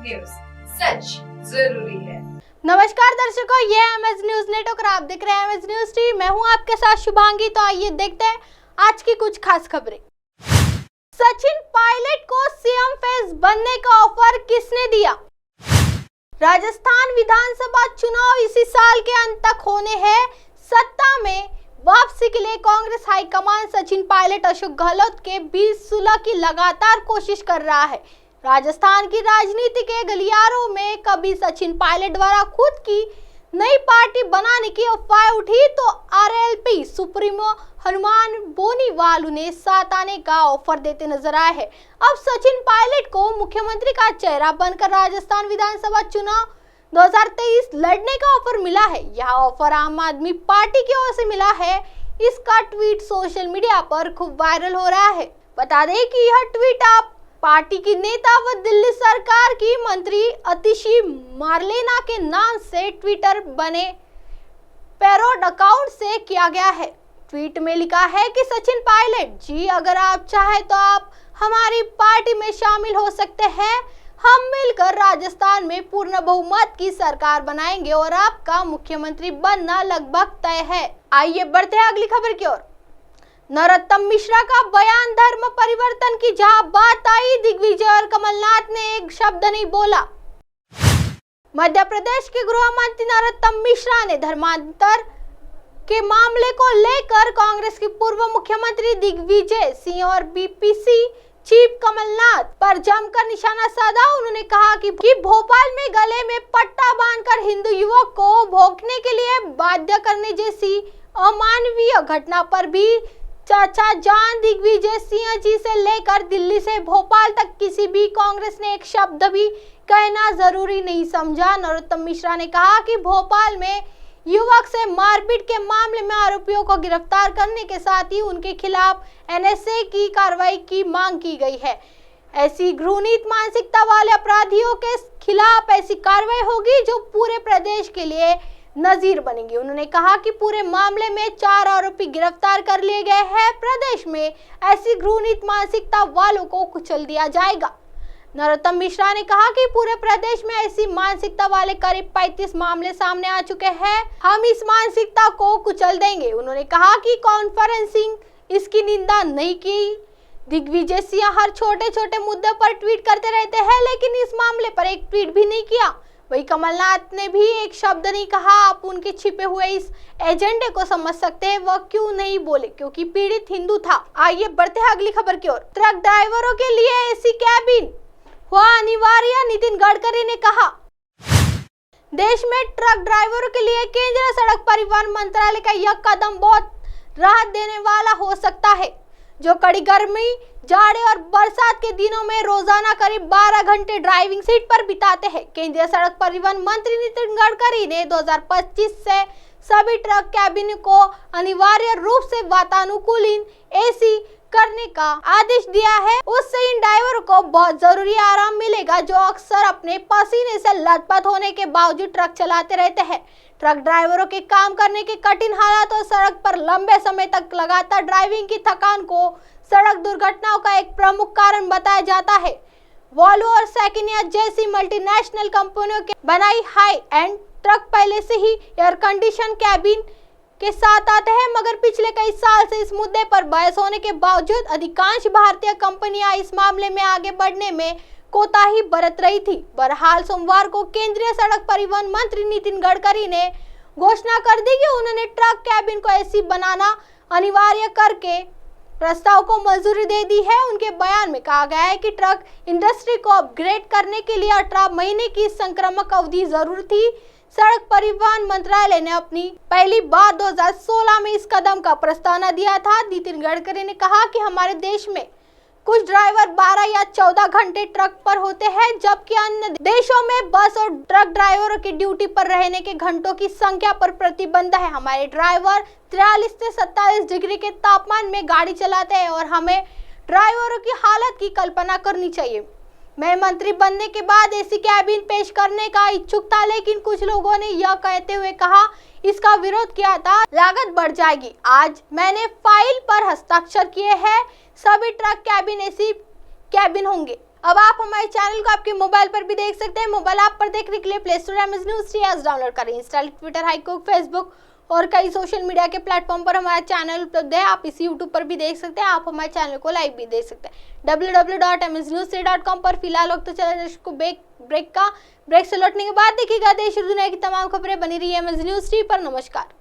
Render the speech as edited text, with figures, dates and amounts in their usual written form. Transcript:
News, सच जरूरी है। नमस्कार दर्शकों, ये एमएस न्यूज नेटवर्क, आप देख रहे हैं एमएस न्यूज टीवी। मैं हूं आपके साथ शुभांगी। तो आइए देखते हैं आज की कुछ खास खबरें। सचिन पायलट को सीएम फेस बनने का ऑफर किसने दिया? राजस्थान विधानसभा चुनाव इसी साल के अंत तक होने हैं। सत्ता में वापसी के लिए कांग्रेस हाईकमान सचिन पायलट अशोक गहलोत के बीच सुलह की लगातार कोशिश कर रहा है। राजस्थान की राजनीति के गलियारों में कभी सचिन पायलट द्वारा खुद की नई पार्टी बनाने की अफवाह उठी तो आरएलपी सुप्रीमो हनुमान बोनीवाल उन्हें साथ आने का ऑफर देते नजर आए हैं। अब सचिन पायलट को मुख्यमंत्री का चेहरा बनकर राजस्थान विधानसभा चुनाव 2023 लड़ने का ऑफर मिला है। यह ऑफर आम आदमी पार्टी की ओर से मिला है। इसका ट्वीट सोशल मीडिया पर खूब वायरल हो रहा है। बता दें कि यह ट्वीट आप पार्टी की नेता व दिल्ली सरकार की मंत्री अतिशी मार्लेना के नाम से ट्विटर बने पैरोड अकाउंट से किया गया है। ट्वीट में लिखा है कि सचिन पायलट जी, अगर आप चाहें तो आप हमारी पार्टी में शामिल हो सकते हैं। हम मिलकर राजस्थान में पूर्ण बहुमत की सरकार बनाएंगे और आपका मुख्यमंत्री बनना लगभग तय है। आइए बढ़ते हैं अगली खबर की ओर। नरोत्तम मिश्रा का बयान धर्म परिवर्तन की जहां बात आई, दिग्विजय और कमलनाथ ने एक शब्द नहीं बोला। मध्य प्रदेश के गृह मंत्री नरोत्तम मिश्रा ने धर्मांतर के मामले को लेकर कांग्रेस के पूर्व मुख्यमंत्री दिग्विजय सिंह और बीपीसी चीफ कमलनाथ पर जमकर निशाना साधा। उन्होंने कहा कि भोपाल में गले में पट्टा बांधकर हिंदू युवक को भोंकने के लिए बाध्य करने जैसी अमानवीय घटना पर भी चाचा जान दिग्विजय सिंह जी से लेकर दिल्ली से भोपाल तक किसी भी कांग्रेस ने एक शब्द भी कहना जरूरी नहीं समझा। नरोत्तम मिश्रा ने कहा कि भोपाल में युवक से मारपीट के मामले में आरोपियों को गिरफ्तार करने के साथ ही उनके खिलाफ एनएसए की कार्रवाई की मांग की गई है। ऐसी घृणित मानसिकता वाले अपराधियों के खिलाफ ऐसी कार्रवाई होगी जो पूरे प्रदेश के लिए नजीर बनेगी। उन्होंने कहा कि पूरे मामले में 4 आरोपी गिरफ्तार कर लिए गए हैं। प्रदेश में ऐसी घृणित मानसिकता वालों को कुचल दिया जाएगा। नरोत्तम मिश्रा ने कहा कि पूरे प्रदेश में ऐसी मानसिकता वाले करीब 35 मामले सामने आ चुके हैं। हम इस मानसिकता को कुचल देंगे। उन्होंने कहा कि कॉन्फ्रेंसिंग इसकी निंदा नहीं की। दिग्विजय सिंह हर छोटे छोटे मुद्दे पर ट्वीट करते रहते हैं, लेकिन इस मामले पर एक ट्वीट भी नहीं किया। वही कमलनाथ ने भी एक शब्द नहीं कहा। आप उनके छिपे हुए इस एजेंडे को समझ सकते हैं, वह क्यों नहीं बोले, क्योंकि पीड़ित हिंदू था। आइए बढ़ते हैं अगली खबर की ओर। ट्रक ड्राइवरों के लिए एसी कैबिन हुआ अनिवार्य, नितिन गडकरी ने कहा। देश में ट्रक ड्राइवरों के लिए केंद्रीय सड़क परिवहन मंत्रालय का यह कदम बहुत राहत देने वाला हो सकता है, जो कड़ी गर्मी, जाड़े और बरसात के दिनों में रोजाना करीब 12 घंटे ड्राइविंग सीट पर बिताते हैं। केंद्रीय सड़क परिवहन मंत्री नितिन गडकरी ने 2025 से सभी ट्रक कैबिन को अनिवार्य रूप से वातानुकूलित एसी करने का आदेश दिया है। उससे इन ड्राइवरों को बहुत जरूरी आराम मिलेगा, जो अक्सर अपने पसीने से लथपथ होने के बावजूद ट्रक चलाते रहते हैं। ट्रक ड्राइवरों के काम करने के कठिन हालात और सड़क पर लंबे समय तक लगातार ड्राइविंग की थकान को सड़क दुर्घटनाओं का एक प्रमुख कारण बताया जाता है। वॉल्वो और सैकिनिया जैसी मल्टीनेशनल कंपनियों के बनाई हाई एंड ट्रक पहले से ही एयर कंडीशन कैबिन के साथ आते हैं, मगर पिछले कई साल से इस मुद्दे पर बहस होने के बावजूद अधिकांश भारतीय कंपनियां इस मामले में आगे बढ़ने में कोताही बरत रही थी। बहरहाल सोमवार को केंद्रीय सड़क परिवहन मंत्री नितिन गडकरी ने घोषणा कर दी कि उन्होंने ट्रक कैबिन को एसी बनाना अनिवार्य करके प्रस्ताव को मंजूरी दे दी है। उनके बयान में कहा गया है कि ट्रक इंडस्ट्री को अपग्रेड करने के लिए 18 महीने की संक्रामक अवधि जरूर थी। सड़क परिवहन मंत्रालय ने अपनी पहली बार 2016 में इस कदम का प्रस्तावना दिया था। नितिन गडकरी ने कहा कि हमारे देश में कुछ ड्राइवर 12 या 14 घंटे ट्रक पर होते हैं, जबकि अन्य देशों में बस और ट्रक ड्राइवरों की ड्यूटी पर रहने के घंटों की संख्या पर प्रतिबंध है। हमारे ड्राइवर 43 से 47 डिग्री के तापमान में गाड़ी चलाते हैं और हमें ड्राइवरों की हालत की कल्पना करनी चाहिए। मैं मंत्री बनने के बाद एसी कैबिन पेश करने का इच्छुक था, लेकिन कुछ लोगों ने यह कहते हुए कहा इसका विरोध किया था, लागत बढ़ जाएगी। आज मैंने फाइल पर हस्ताक्षर किए हैं, सभी ट्रक कैबिन एसी कैबिन होंगे। अब आप हमारे चैनल को आपके मोबाइल पर भी देख सकते हैं। मोबाइल ऐप पर देखने के लिए play store MS news T app download करें। इंस्टॉल ट्विटर, हाईकुक, फेसबुक और कई सोशल मीडिया के प्लेटफॉर्म पर हमारा चैनल उपलब्ध है। आप इसी यूट्यूब पर भी देख सकते हैं। आप हमारे चैनल को लाइव भी देख सकते हैं www.msnews3.com पर। फिलहाल वक्त तो चला दर्शकों ब्रेक से लौटने के बाद देखिएगा देश और दुनिया की तमाम खबरें। बनी रही एमएस न्यूज टी पर। नमस्कार।